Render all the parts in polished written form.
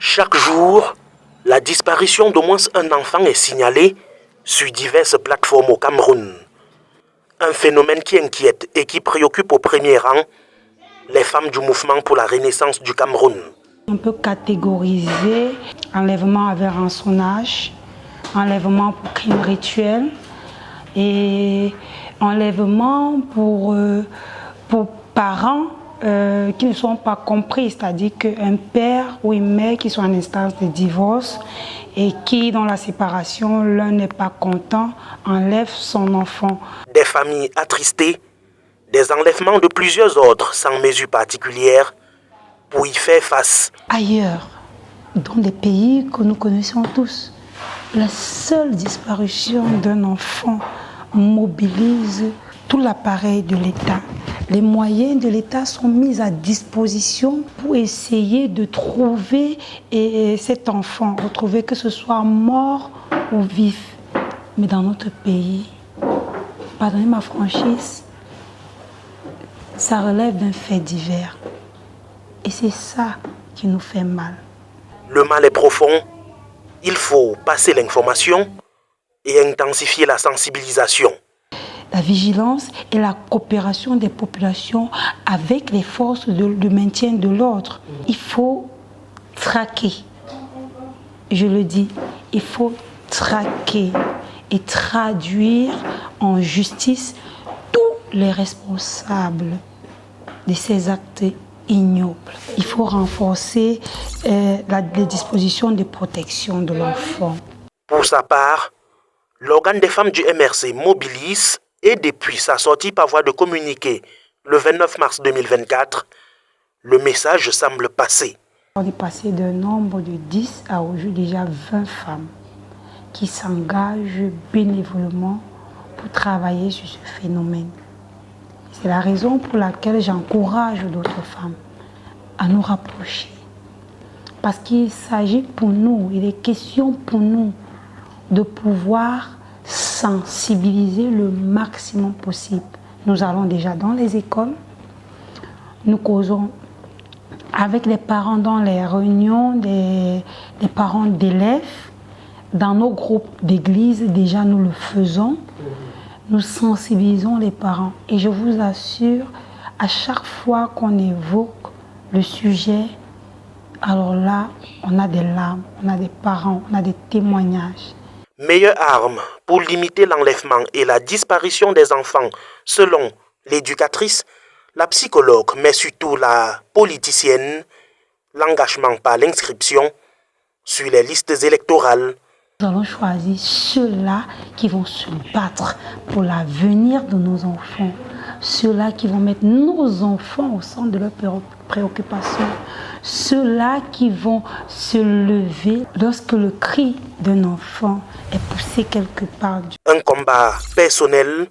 Chaque jour, la disparition d'au moins un enfant est signalée sur diverses plateformes au Cameroun. Un phénomène qui inquiète et qui préoccupe au premier rang les femmes du mouvement pour la renaissance du Cameroun. On peut catégoriser enlèvement avec rançonnage, enlèvement pour crime rituel et enlèvement pour parents qui ne sont pas compris, c'est-à-dire qu'un père ou une mère qui sont en instance de divorce et qui, dans la séparation, l'un n'est pas content, enlève son enfant. Des familles attristées, des enlèvements de plusieurs ordres sans mesure particulière pour y faire face. Ailleurs, dans des pays que nous connaissons tous, la seule disparition d'un enfant mobilise tout l'appareil de l'État. Les moyens de l'État sont mis à disposition pour essayer de trouver cet enfant, retrouver que ce soit mort ou vif. Mais dans notre pays, pardonnez ma franchise, ça relève d'un fait divers. Et c'est ça qui nous fait mal. Le mal est profond. Il faut passer l'information et intensifier la sensibilisation. La vigilance et la coopération des populations avec les forces de maintien de l'ordre. Il faut traquer, je le dis, il faut traquer et traduire en justice tous les responsables de ces actes ignobles. Il faut renforcer les dispositions de protection de l'enfant. Pour sa part, l'organe des femmes du MRC mobilise et depuis sa sortie par voie de communiqué le 29 mars 2024, le message semble passer. On est passé d'un nombre de 10 à aujourd'hui déjà 20 femmes qui s'engagent bénévolement pour travailler sur ce phénomène. C'est la raison pour laquelle j'encourage d'autres femmes à nous rapprocher. Parce qu'il s'agit pour nous, il est question pour nous de pouvoir sensibiliser le maximum possible. Nous allons déjà dans les écoles, nous causons avec les parents dans les réunions des parents d'élèves, dans nos groupes d'église, déjà nous le faisons. Nous sensibilisons les parents et je vous assure, à chaque fois qu'on évoque le sujet, alors là, on a des larmes, on a des parents, on a des témoignages. Meilleure arme pour limiter l'enlèvement et la disparition des enfants, selon l'éducatrice, la psychologue, mais surtout la politicienne, l'engagement par l'inscription sur les listes électorales. Nous allons choisir ceux-là qui vont se battre pour l'avenir de nos enfants, ceux-là qui vont mettre nos enfants au centre de leurs préoccupations, ceux-là qui vont se lever lorsque le cri d'un enfant est poussé quelque part. Un combat personnel,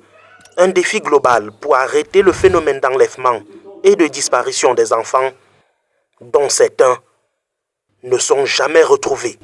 un défi global pour arrêter le phénomène d'enlèvement et de disparition des enfants, dont certains ne sont jamais retrouvés.